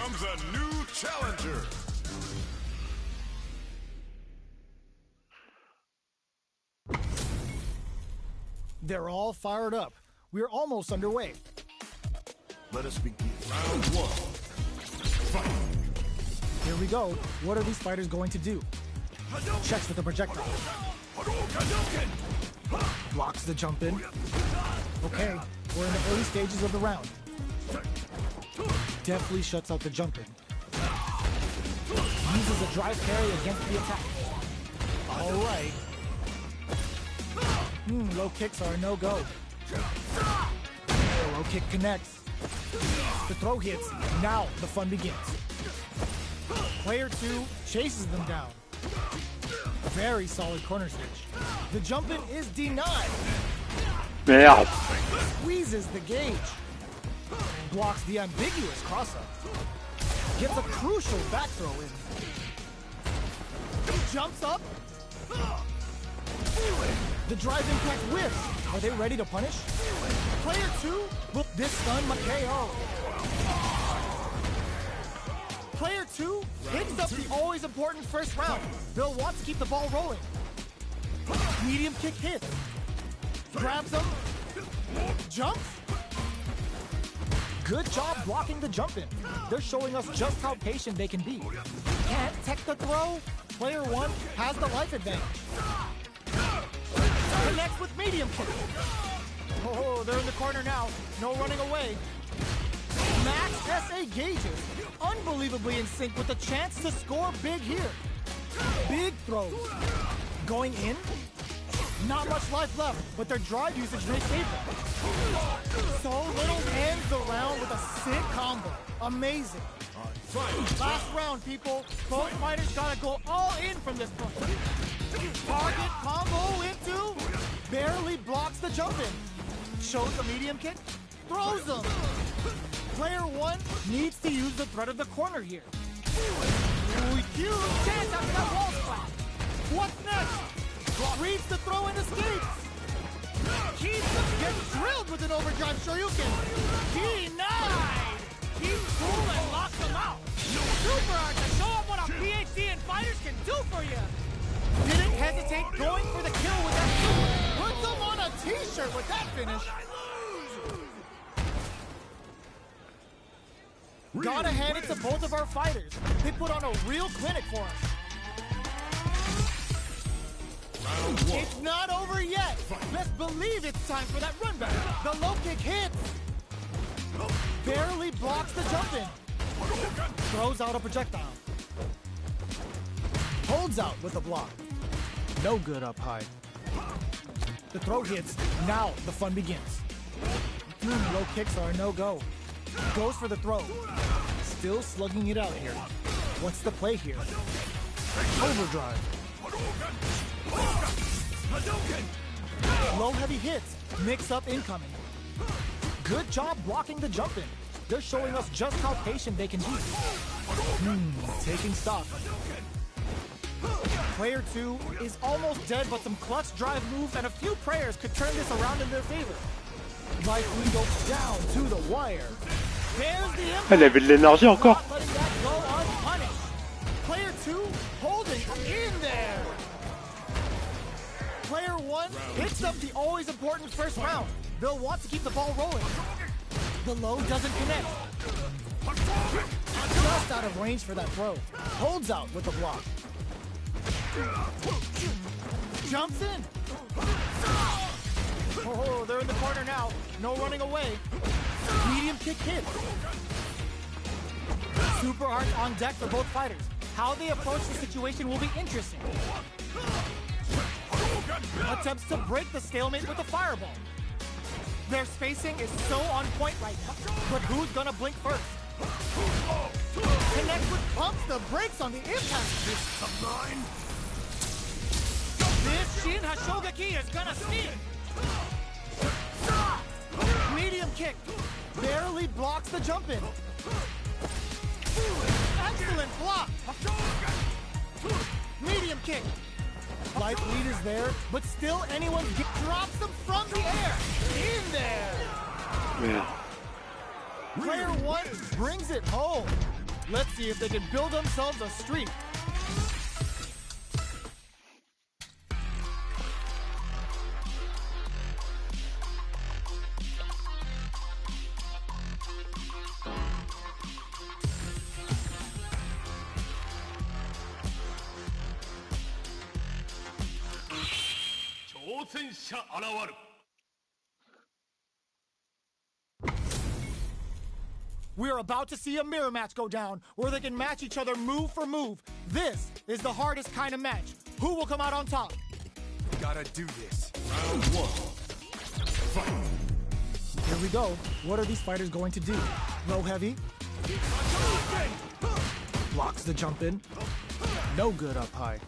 comes a new challenger. They're all fired up. We're almost underway. Let us begin. Round one. Fight. Here we go. What are these fighters going to do? Checks with the projectile. Blocks the jump in. Okay, we're in the early stages of the round. Deftly shuts out the jump in. Uses a drive parry against the attack. All right. Low kicks are a no-go. The low kick connects. The throw hits. Now the fun begins. Player 2 chases them down. Very solid corner switch. The jump in is denied. Merde. Squeezes the gauge. Blocks the ambiguous cross-up. Gets a crucial back throw in. Jumps up. The drive impact whiffs. Are they ready to punish? Player 2 will this stun my KO. Player 2 picks up the always important first round. They'll want to keep the ball rolling. Medium kick hits. Grabs him. Jumps. Good job blocking the jump in. They're showing us just how patient they can be. Can't tech the throw. Player 1 has the life advantage. Connects with medium kick. Oh, they're in the corner now. No running away. Max SA gauges. Unbelievably in sync with a chance to score big here. Big throws. Going in. Not much life left, but their drive usage may save them. So Little ends the round with a sick combo. Amazing. Last round, people. Both fighters gotta go all in from this point. Target combo into. Barely blocks the jump in. Shows the medium kick. Throws them. Player 1 needs to use the threat of the corner here. Ooh, huge chance after that wall splat. What's next? Reads the throw and escapes. Gets drilled with an overdrive Shoryuken. Denied. Keeps cool and locks them out. Super hard to show them what a PhD in fighters can do for you. Didn't hesitate going for the kill with that super. Puts them on a t-shirt with that finish. Gotta hand it to both of our fighters. They put on a real clinic for us. It's not over yet. Best believe it's time for that run back. The low kick hits. Barely blocks the jump in. Throws out a projectile. Holds out with a block. No good up high. The throw hits. Now the fun begins. Low kicks are a no-go. Goes for the throw. Still slugging it out here. What's the play here? Overdrive. Low heavy hits. Mix up incoming. Good job blocking the jump in. They're showing us just how patient they can be. Taking stock. Player 2 is almost dead, but some clutch drive moves and a few prayers could turn this around in their favor. Life window down to the wire. There's the impact. Elle avait de l'énergie encore. Not letting that go unpunished. Player 2 holding in there. Player 1 picks up the always important first round. They'll want to keep the ball rolling. The low doesn't connect. Just out of range for that throw. Holds out with the block. Jumps in. Oh, they're in the corner now. No running away. Medium kick hits. Super hard on deck for both fighters. How they approach the situation will be interesting. Attempts to break the stalemate with a fireball. Their spacing is so on point right now. But who's gonna blink first? Connects with pumps the brakes on the impact. This Shin Hashogaki is gonna sting. Medium kick. Barely blocks the jump in. Excellent block. Medium kick. Life lead is there, but still anyone drops them from the air. In there. Yeah. Player 1 brings it home. Let's see if they can build themselves a streak. We're about to see a mirror match go down, where they can match each other move for move. This is the hardest kind of match. Who will come out on top? Gotta do this. Round 1. Fight. Here we go. What are these fighters going to do? Low heavy. Blocks the jump in. No good up high.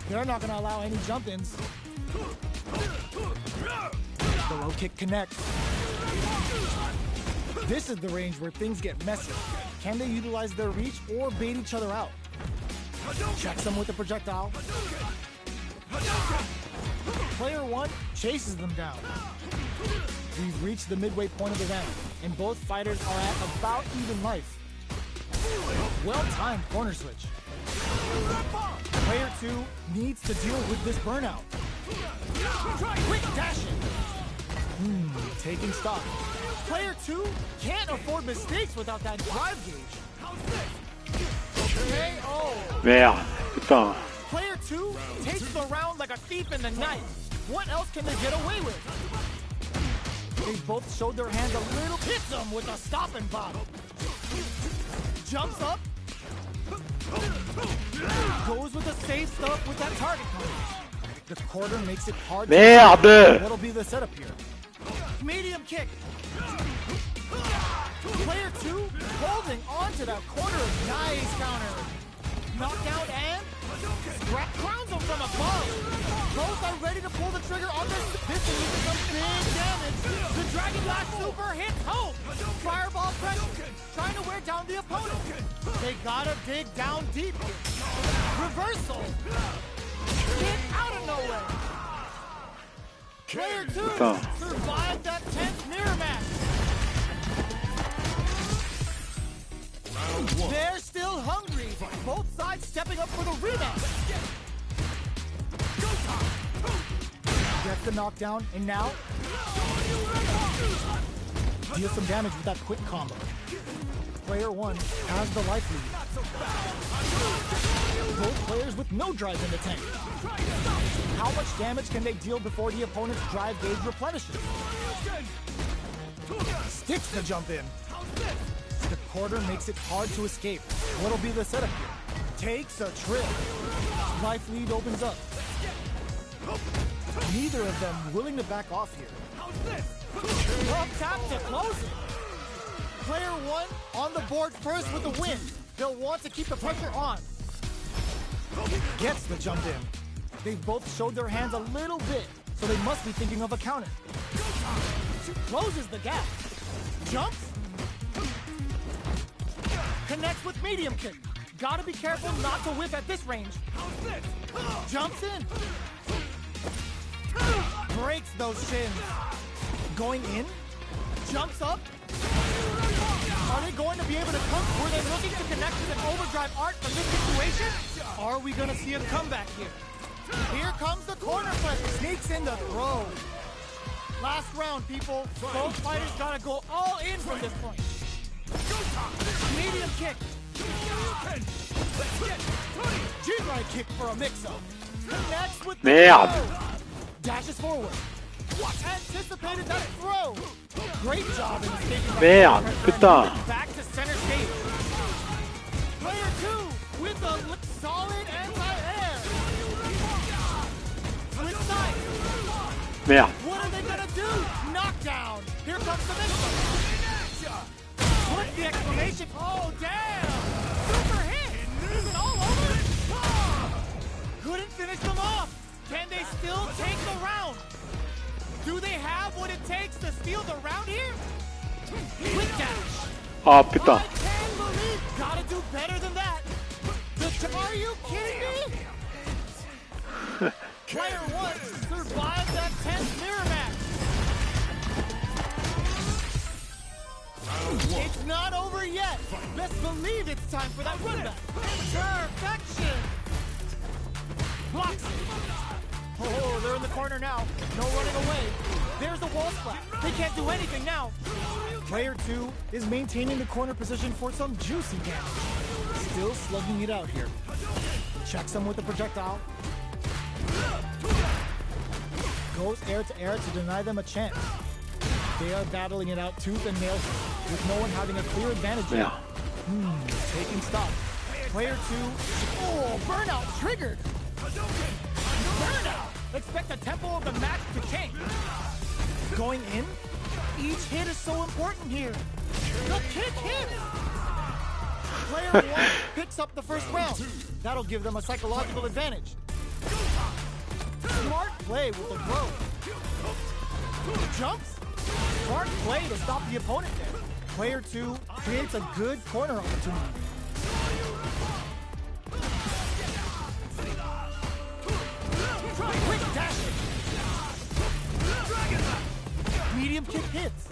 They're not going to allow any jump ins. The low kick connects. This is the range where things get messy. Can they utilize their reach or bait each other out? Checks them with a projectile. Player 1 chases them down. We've reached the midway point of the round, and both fighters are at about even life. Well-timed corner switch. Player 2 needs to deal with this burnout. Quick dashing. Taking stock. Player 2 can't afford mistakes without that drive gauge. KO. Merde, putain. Player 2 takes the round like a thief in the night. What else can they get away with? They both showed their hands a little. Hits them with a stopping bottle. Jumps up. Goes with the safe stuff with that target punch. The quarter makes it hard. Merde! What'll be the setup here? Medium kick. Player 2 holding on to that corner. Nice counter. Knockdown and crowns them from above. Both are ready to pull the trigger on this. This is some big damage. The Dragon Lash Super hits home. Fireball pressure. Trying to wear down the opponent. They gotta dig down deep here. Reversal. Get out of nowhere. Player 2 survived that tense mirror match. They're still hungry. Both sides stepping up for the rebound. Gets the knockdown, and now deals some damage with that quick combo. Player 1 has the life lead. Both players with no drive in the tank. How much damage can they deal before the opponent's drive gauge replenishes? Sticks the jump in. The quarter makes it hard to escape. What'll be the setup here? Takes a trip. Life lead opens up. Neither of them willing to back off here. Up tap to close it. Player 1 on the board first with the win. They'll want to keep the pressure on. Gets the jump in. They've both showed their hands a little bit, so they must be thinking of a counter. Closes the gap. Jumps. Connects with medium kick. Gotta be careful not to whiff at this range. Jumps in. Breaks those shins. Going in. Jumps up. Are they going to be able to come? Were they looking to connect with an overdrive art from this situation? Are we going to see a comeback here? Here comes the corner flip. Sneaks in the throw. Last round, people. Both fighters got to go all in from this point. Medium kick. G-right kick for a mix-up. Connects with the Merde. throw. Dashes forward. Anticipated that throw. Great job in escaping that. Merde, putain. Back to center stage. Player 2 with a solid anti-air. Switch sides. Merde. What are they gonna do? Knockdown. Here comes the mix-up. Put the exclamation. Oh, damn. Super hit. Is it all over? Couldn't finish them off. Can they still take the round? Do they have what it takes to steal the round here? Quick dash. Ah, putain. I can't believe. Gotta do better than that. Are you kidding me? Player 1 survived that tense mirror match. It's not over yet. Let's believe it's time for that run back. Perfection! Blocks it. Oh, they're in the corner now. No running away. There's the wall splat. They can't do anything now. Player 2 is maintaining the corner position for some juicy damage. Still slugging it out here. Checks him with the projectile. Goes air to air to deny them a chance. They are battling it out tooth and nail with no one having a clear advantage yet. Taking stock. Player 2. Oh, burnout triggered. Burnout! Expect the tempo of the match to change. Going in? Each hit is so important here. The kick hit! Player 1 picks up the first round. That'll give them a psychological advantage. Smart play with the throw. Jumps? Smart play to stop the opponent there. Player 2 creates a good corner opportunity. Quick dashing. Medium kick hits.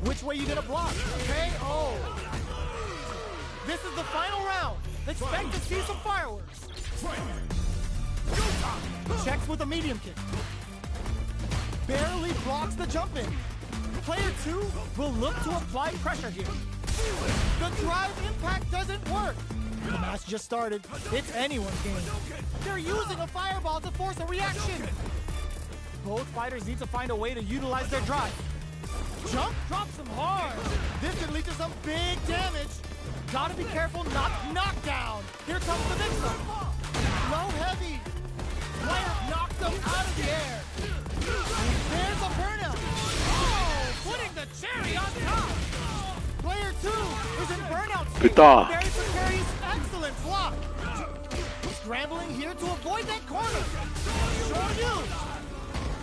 Which way you gonna block? KO. This is the final round. Expect to see some fireworks. Checks with a medium kick. Barely blocks the jump in. Player 2 will look to apply pressure here. The drive impact doesn't work. The match just started. It's anyone's game. They're using a fireball to force a reaction. Both fighters need to find a way to utilize their drive. Jump drops them hard. This could lead to some big damage. Gotta be careful not knockdown. Here comes the mix-up. Low heavy. Player knocks them out of the air. There's a burnout. Oh, putting the cherry on top. Player 2 is in burnout state. Very precarious, excellent block. Scrambling here to avoid that corner. Sure you.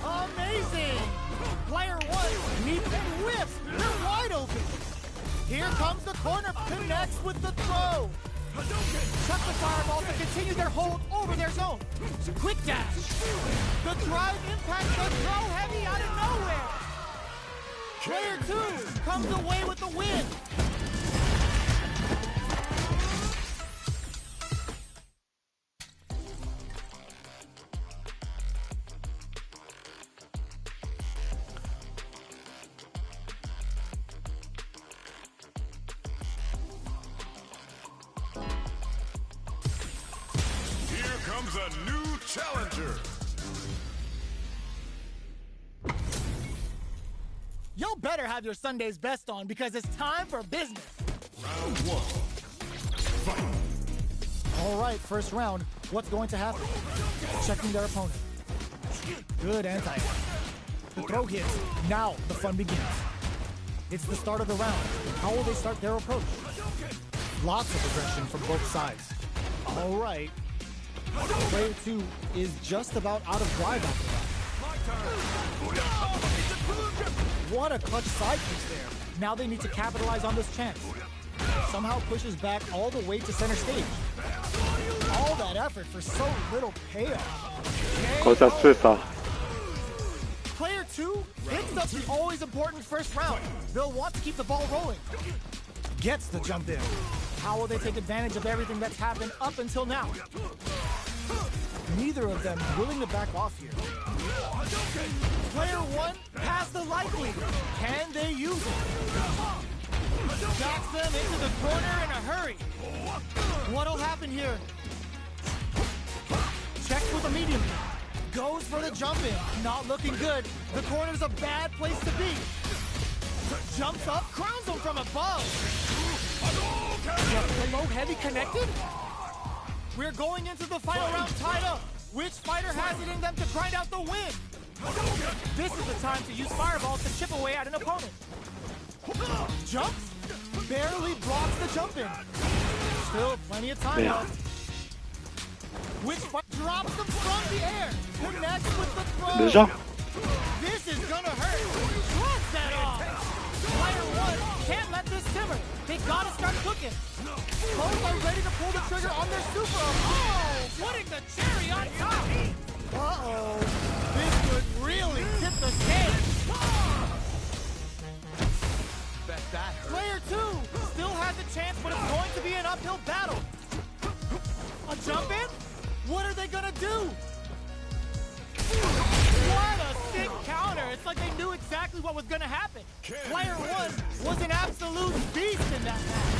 Amazing. Player 1 leaps and whips. They're wide open. Here comes the corner. Connects with the throw. Chuck the fireball to continue their hold over their zone. Quick dash. The drive impacts the throw heavy out of nowhere. Player 2 comes away with the win. Here comes a new challenger. Y'all better have your Sunday's best on because it's time for business. Round 1. Fight. All right, first round. What's going to happen? Checking their opponent. Good anti-air. The throw hits. Now the fun begins. It's the start of the round. How will they start their approach? Lots of aggression from both sides. All right. Player 2 is just about out of drive after that. What a clutch side kick there. Now they need to capitalize on this chance. Somehow pushes back all the way to center stage. All that effort for so little payoff. 거기다 스트레스다. Player 2 picks up the always important first round. They'll want to keep the ball rolling. Gets the jump in. How will they take advantage of everything that's happened up until now? Neither of them willing to back off here. Player 1 has the light lead. Can they use it? Backs them into the corner in a hurry. What'll happen here? Checks with a medium. Goes for the jump in. Not looking good. The corner's a bad place to be. Jumps up, crowns him from above. The low heavy connected? We're going into the final round tied up. Which fighter has it in them to grind out the win? This is the time to use fireballs to chip away at an opponent. Jumps? Barely blocks the jump in. Still plenty of time left. Which fighter drops them from the air? Connects with the throw. 늦어? This is gonna hurt. Shrugs that off. Player 1 can't let this simmer. They gotta start cooking. Both are ready to pull the trigger on their super. Oh, putting the cherry on top. Uh-oh. This could really tip the scale. Player 2 still has a chance, but it's exactly what was going to happen. Player 1 was an absolute beast in that match.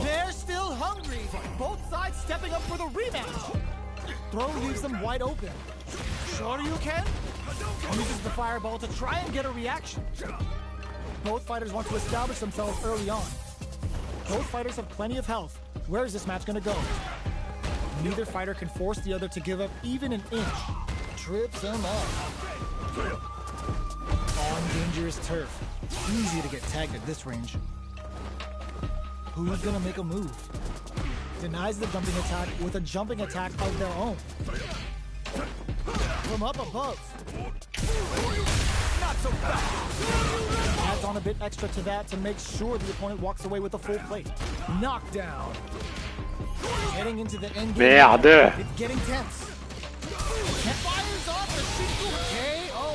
They're still hungry. Both sides stepping up for the rematch. Throw leaves them wide open. Shoryuken uses the fireball to try and get a reaction. Both fighters want to establish themselves early on. Both fighters have plenty of health. Where is this match going to go? Neither fighter can force the other to give up even an inch. Trips him up. On dangerous turf. Easy to get tagged at this range. Who's going to make a move? Denies the jumping attack with a jumping attack of their own. From up above. Not so fast. Adds on a bit extra to that to make sure the opponent walks away with a full plate. Knockdown. Heading into the end game. Merde. It's getting tense. Fires off the Shinko KO.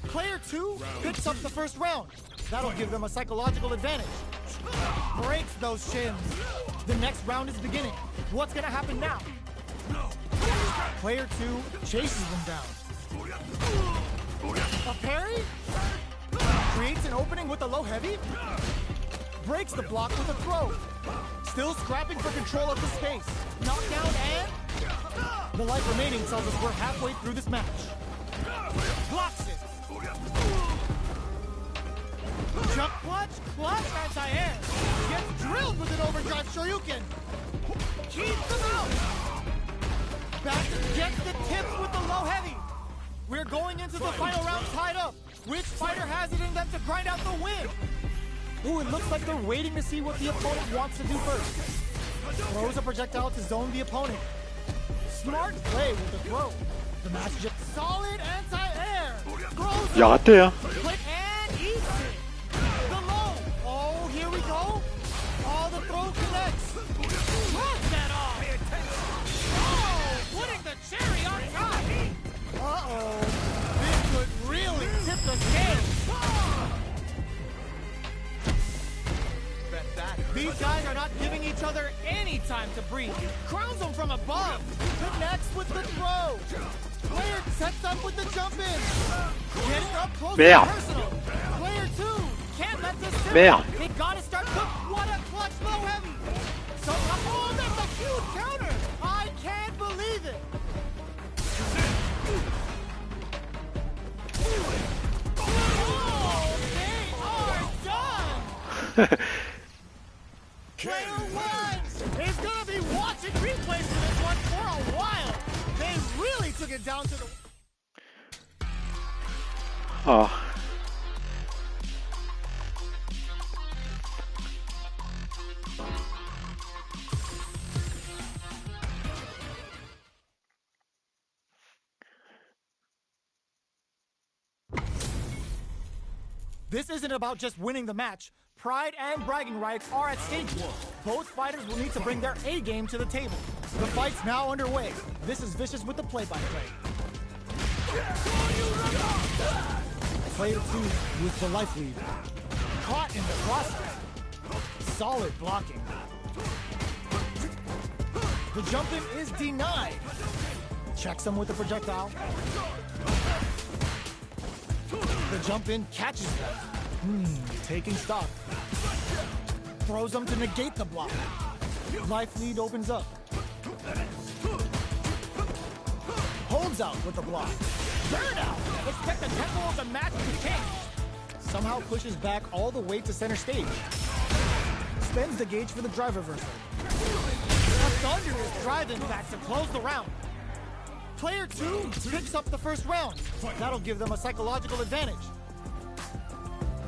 Player 2 picks up the first round. That'll give them a psychological advantage. Breaks those shins. The next round is beginning. What's gonna happen now? Player 2 chases them down. A parry? Creates an opening with a low heavy? Breaks the block with a throw. Still scrapping for control of the space. Knockdown and... The life remaining tells us we're halfway through this match. Blocks it. Jump clutch, anti-air. Gets drilled with an overdrive Shoryuken. Keeps them out. Back gets the tips with the low heavy. We're going into the final round tied up. Which fighter has it in them to grind out the win? Ooh, it looks like they're waiting to see what the opponent wants to do first. Throws a projectile to zone the opponent. Smart play with the throw. The match just solid anti-air. Il a raté, hein. Click and eats it. The low. Oh, here we go. Oh, the throw connects. Look that off. Oh, putting the cherry on top. Uh-oh. This could really tip the scale. These guys are not giving each other any time to breathe. Crowns them from above. Connects with the throw. Player sets up with the jump in. Getting up close and personal. Player 2 can't let this sit. They gotta start quick. What a clutch low heavy. So, oh, that's a huge counter. I can't believe it. Oh, they are done. Player 1 is going to be watching replays for this one for a while. They really took it down to the... Oh. This isn't about just winning the match. Pride and bragging rights are at stake here. Both fighters will need to bring their A game to the table. The fight's now underway. This is Vicious with the play-by-play. Player 2 with the life lead. Caught in the crossfire. Solid blocking. The jump-in is denied. Checks him with the projectile. The jump-in catches them. Taking stock. Throws them to negate the block. Life lead opens up. Holds out with the block. Burnout! Expect the tempo of the match to change. Somehow pushes back all the way to center stage. Spends the gauge for the drive reversal. A thunderous drive impact to close the round. Player 2 picks up the first round. That'll give them a psychological advantage.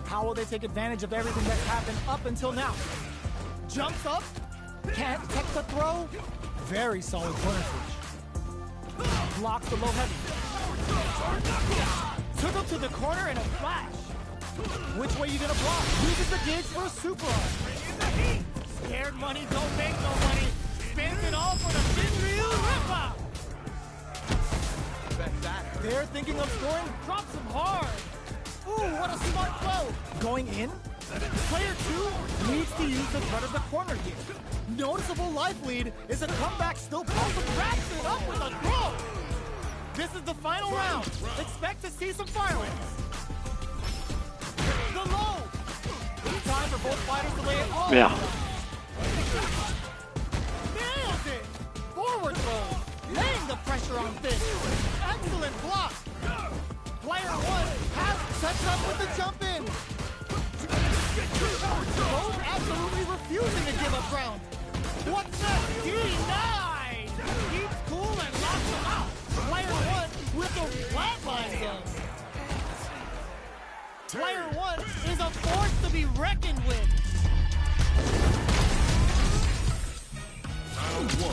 How will they take advantage of everything that's happened up until now? Jumps up, can't catch the throw. Very solid corner switch. Blocks the low heavy. Took him to the corner in a flash. Which way you gonna block? Uses the gauge for a super arm. Scared money don't make no money. Spends it all for the Shinryu rip-off. They're thinking of scoring, drops him hard. Ooh, what a smart throw. Going in? Player 2 needs to use the front of the corner here. Noticeable life lead is a comeback still possible. Wraps it up with a throw. This is the final round. Expect to see some fireworks. The low. It's time for both fighters to lay it all. Merde. Nails it. Forward throw. Laying the pressure on Finn. Excellent block. Player one has touched up with the jump in. Both absolutely refusing to give up ground. What's next? Denied. Keeps cool and locks him out. Player one with the flatline zone. Player one is a force to be reckoned with.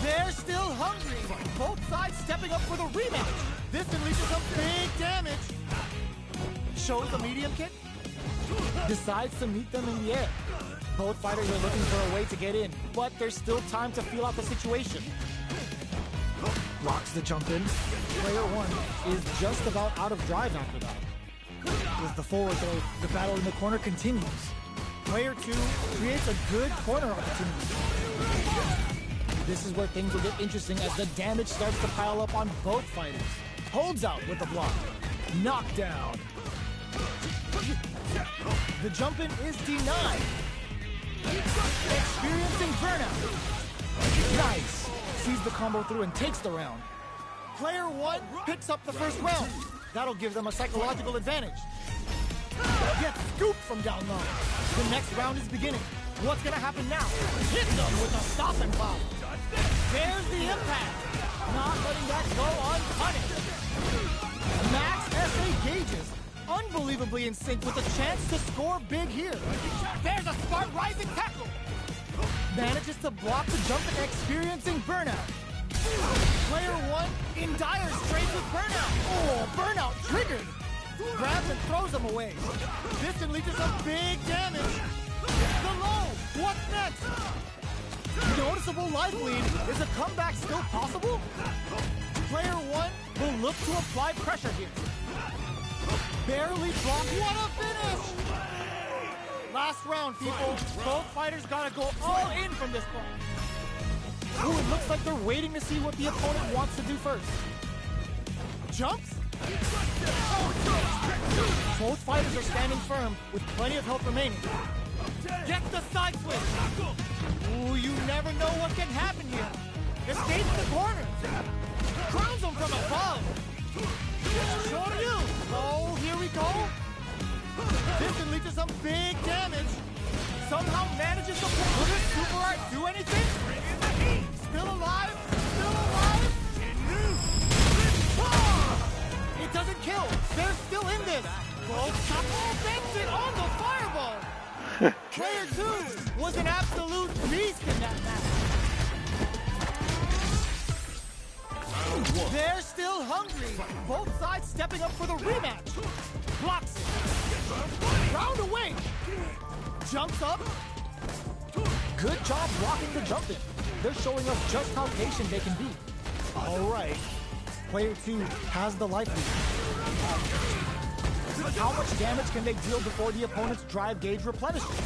They're still hungry. Both sides stepping up for the rematch. This unleashes some big damage. Shows the medium kick. Decides to meet them in the air. Both fighters are looking for a way to get in, but there's still time to feel out the situation. Blocks the jump in. Player one is just about out of drive after that. With the forward throw, the battle in the corner continues. Player two creates a good corner opportunity. This is where things will get interesting as the damage starts to pile up on both fighters. Holds out with the block. Knockdown. The jump in is denied. Experiencing burnout. Nice. Sees the combo through and takes the round. Player one picks up the first round. That'll give them a psychological advantage. Gets scooped from down low. The next round is beginning. What's gonna happen now? Hit them with a stop and pop. There's the impact. Not letting that go unpunished. Max SA gauges. Unbelievably in sync with a chance to score big here. There's a smart rising tackle. Manages to block the jump and experiencing burnout. Player one in dire straits with burnout. Oh, burnout triggered. Grabs and throws him away. This unleashes some big damage. The low. What's next? Noticeable life lead. Is a comeback still possible? Player one will look to apply pressure here. Barely blocked. What a finish! Last round, people. Both fighters gotta go all in from this point. Ooh, it looks like they're waiting to see what the opponent wants to do first. Jumps? Both fighters are standing firm with plenty of health remaining. Gets the side switch. Ooh, you never know what can happen here. Escapes the corner. Crowns him from above. Shoryu. Oh, here we go. This can lead to some big damage. Somehow manages to pull. Will this super art do anything? Still alive? Still alive? It doesn't kill. They're still in this. Oh, banks it on the fireball. Player two was an absolute beast in that match. They're still hungry. Both sides stepping up for the rematch. Blocks it. Round away. Jumps up. Good job blocking the jump in. They're showing us just how patient they can be. All right. Player two has the life lead. How much damage can they deal before the opponent's drive gauge replenishes?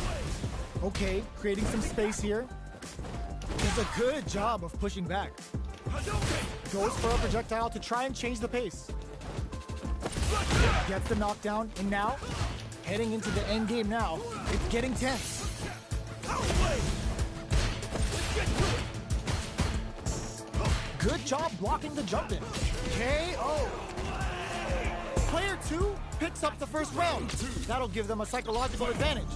Okay, creating some space here. Does a good job of pushing back. Goes for a projectile to try and change the pace. Gets the knockdown, and now, heading into the end game now, it's getting tense. Good job blocking the jump in. KO. Player two picks up the first round. That'll give them a psychological advantage.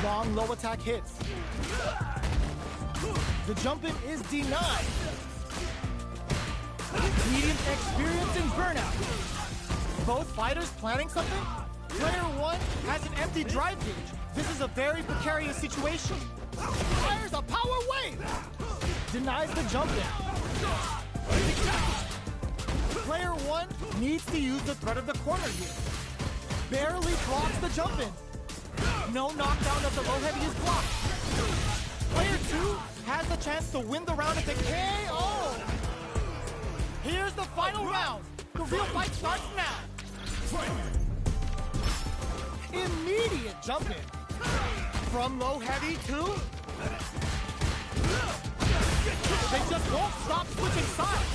Long low attack hits. The jump in is denied. Medium experiencing burnout. Both fighters planning something? Player one has an empty drive gauge. This is a very precarious situation. Fires a power wave. Denies the jump in. Player one needs to use the threat of the corner here. Barely blocks the jump in. No knockdown of the low heavy is blocked. Player two has the chance to win the round at the KO. Here's the final round. The real fight starts now. Immediate jump in. From low heavy to... They just won't stop switching sides.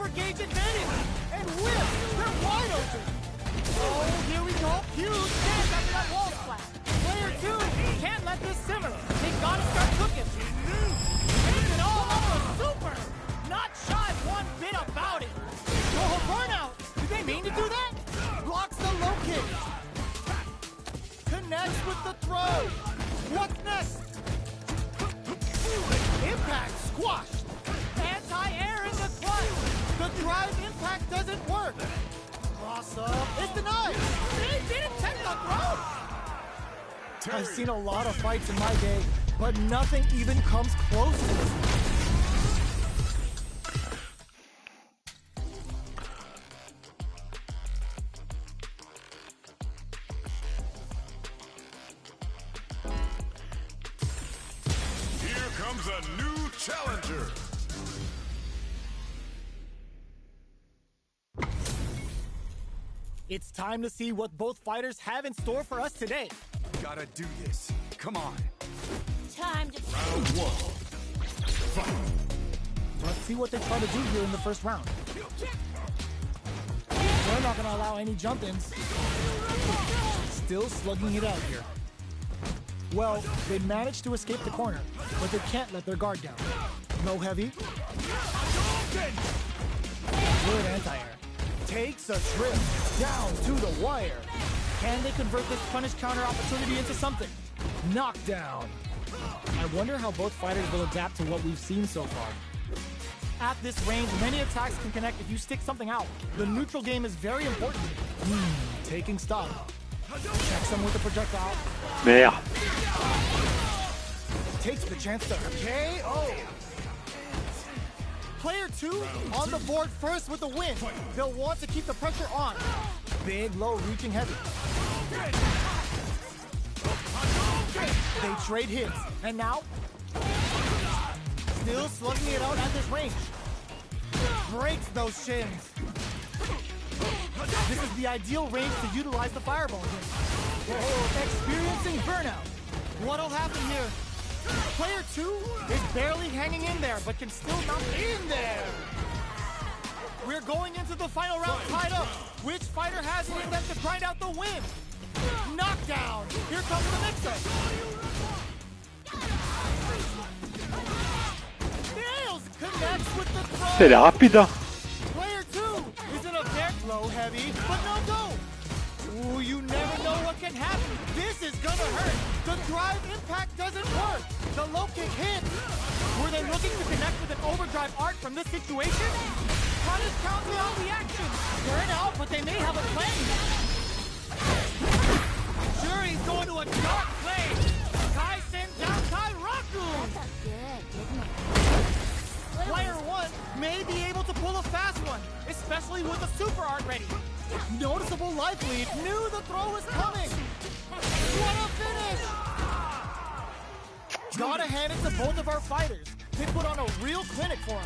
overgauge advantage. And whip, they're wide open. Oh, here we go. Huge chance after that wall splash. Player 2 can't let this simmer. They gotta start cooking. Takes it all off a super. Not shy one bit about it. Oh, burnout. Did they mean to do that? Blocks the low kick. Connects with the throw. What's next? Impact squashed. Anti-air in the clutch. The drive impact doesn't work. Cross up is denied. They didn't take the throw. I've seen a lot of fights in my day, but nothing even comes close to this. Here comes a new challenger. It's time to see what both fighters have in store for us today. Gotta do this. Come on. Time to Round 1. Fight. Let's see what they try to do here in the first round. They're not going to allow any jump-ins. Still slugging it out here. Well, they managed to escape the corner, but they can't let their guard down. No heavy. Good anti-air. Takes a trip down to the wire. Can they convert this punish counter opportunity into something? Knockdown. I wonder how both fighters will adapt to what we've seen so far. At this range, many attacks can connect if you stick something out. The neutral game is very important. Taking stock. Checks him with the projectile. Merde. Takes the chance to KO. Player 2 on the board first with the win. They'll want to keep the pressure on. Big, low, reaching heavy. They trade hits. And now, still slugging it out at this range. Breaks those shins. This is the ideal range to utilize the fireball here. Experiencing burnout. What'll happen here? Player 2 is barely hanging in there, but can still not in there. We're going into the final round tied up. Which fighter has it in them to grind out the win? Knockdown. Here comes the mix-up. Nails connects with the throw. Elle est rapide, hein. Player 2 is in a very low heavy, but no go. Ooh, you never know what can happen. This is gonna hurt. The drive impact doesn't work. The low kick hits. Were they looking to connect with an overdrive arc from this situation? Punish counter on the action. Burn out, but they may have a plan. Sure, he's going to a dark place. Kai-Sen down Kai-Raku. good, didn't it? Player 1 may be able to pull a fast one, especially with the super art ready. Noticeable life lead. Knew the throw was coming. What a finish! Gotta hand it to both of our fighters. They put on a real clinic for us.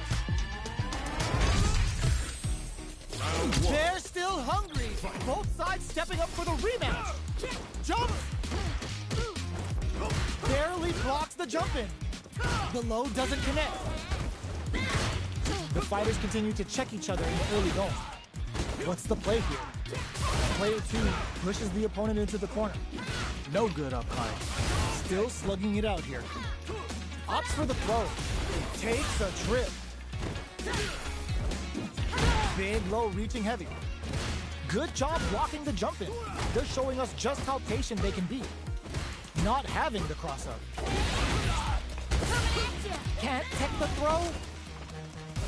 They're still hungry. Both sides stepping up for the rematch. Jump! Barely blocks the jump in. The low doesn't connect. The fighters continue to check each other in the early going. What's the play here? Player 2 pushes the opponent into the corner. No good up high. Still slugging it out here. Opts for the throw. Takes a trip. Big, low, reaching heavy. Good job blocking the jump in. They're showing us just how patient they can be. Not having the cross up. Can't take the throw.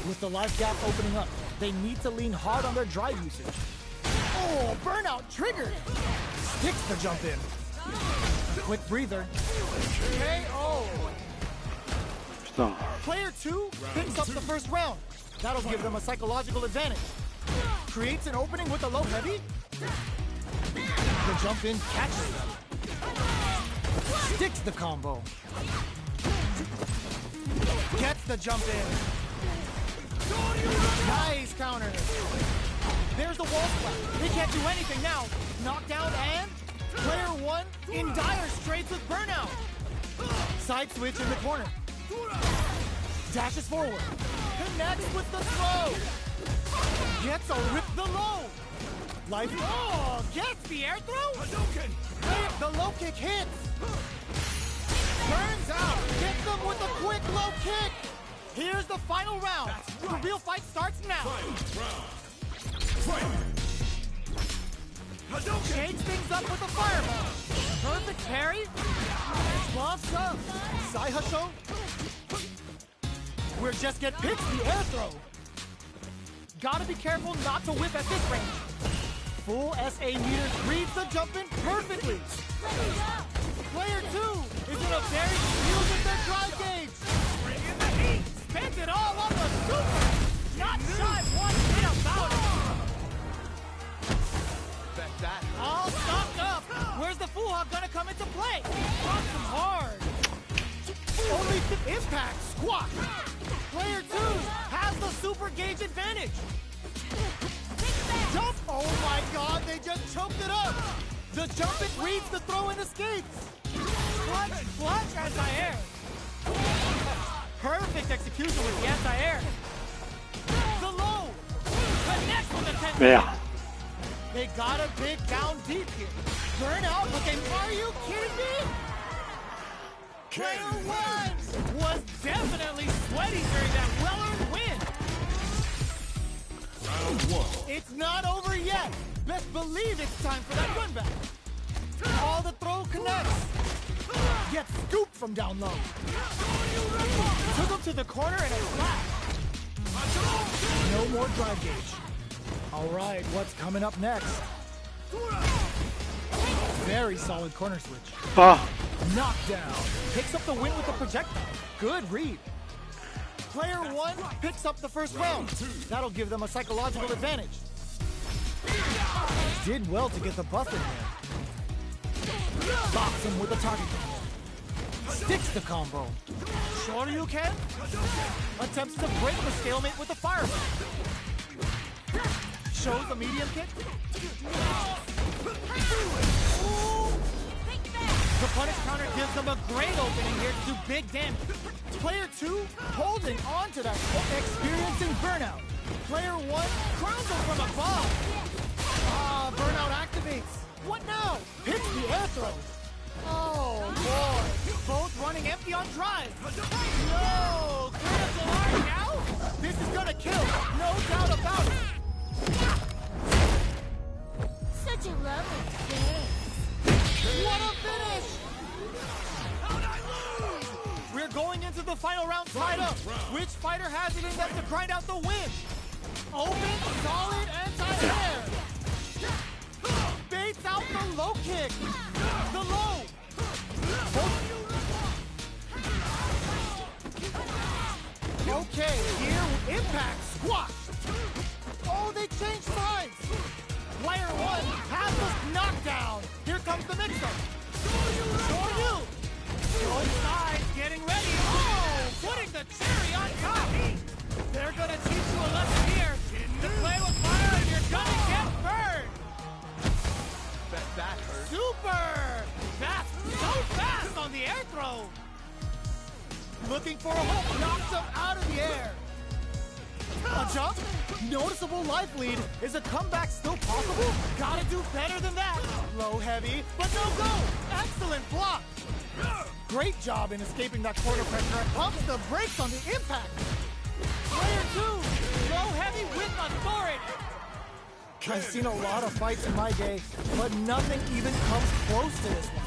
With the life gap opening up, they need to lean hard on their drive usage. Oh, burnout triggered. Sticks the jump in. Quick breather. KO. Putain. Player 2 picks up the first round. That'll give them a psychological advantage. Creates an opening with a low heavy. The jump in catches them. Sticks the combo. Gets the jump in. Nice counter. There's the wall splat. They can't do anything now. Knockdown and player 1 in dire straits with burnout. Side switch in the corner. Dashes forward. Connects with the throw. Gets a rip the low. Life. Oh, gets the air throw. Hadouken! The low kick hits. Turns out. Gets them with a quick low kick. Here's the final round. The real fight starts now. Fight. Hadouken! Shakes things up with a fireball. Perfect parry. Bumps up. Saihasho. We're just get picked the air throw. Gotta be careful not to whip at this range. Full SA meters reads the jump in perfectly. Player 2 is in a very confused with their drive gauge. Bring in the heat! Spends it all on the super. Not shy one bit about it. Bet that. All stocked up. Where's the Full Hog gonna come into play? Drops him hard. Only the impact. Squat. Player 2 has the super gauge advantage. Jump! Oh my god, they just choked it up! The jump it reads the throw and escapes! Clutch anti-air! Perfect execution with the anti-air! The low! Connects with the 10. Merde. They got a big down deep here. Burnout looking, are you kidding me? Player 1 was definitely sweaty during that well-earned win! Round 1. It's not over yet. Best believe it's time for that run back. All the throw connects. Gets scooped from down low. Took him to the corner and a flash. No more drive gauge. All right, what's coming up next? Very solid corner switch. Ah. Knockdown. Picks up the win with the projectile. Good read. Player 1 picks up the first round. That'll give them a psychological advantage. Did well to get the buff in there. Bops him with a target. Sticks the combo. Sure you can. Attempts to break the stalemate with a fireball. Shows a medium kick. The punish counter gives them a great opening here to do big damage. Player 2 holding on to that, experiencing burnout. Player 1 crowns him from above. Burnout activates. What now? Hits the air throw. Oh boy. Both running empty on drive. No! Critical arm now? This is gonna kill. No doubt about it. Such a lovely face. What a finish! We're going into the final round tied up. Which fighter has it in them to grind out the win? Open, solid, anti-air. Baits out the low kick. The low. Okay, here, impact, squash. Oh, they changed sides. Player 1 has the knockdown. Here comes the mix-up. Shoryu. Going sides, getting ready. Oh, putting the cherry on top. They're gonna teach you a lesson here. To play with fire and you're gonna get burned. Bet that hurt. Super. That's so fast on the air throw. Looking for a hook, knocks him out of the air. A jump, noticeable life lead. Is a comeback still possible? Gotta do better than that. Low heavy, but no go. Excellent block. Great job in escaping that corner pressure and pumps the brakes on the impact. Player 2, low heavy with authority. I've seen a lot of fights in my day, but nothing even comes close to this one.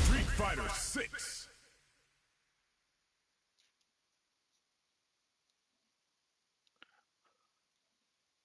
Street Fighter 6.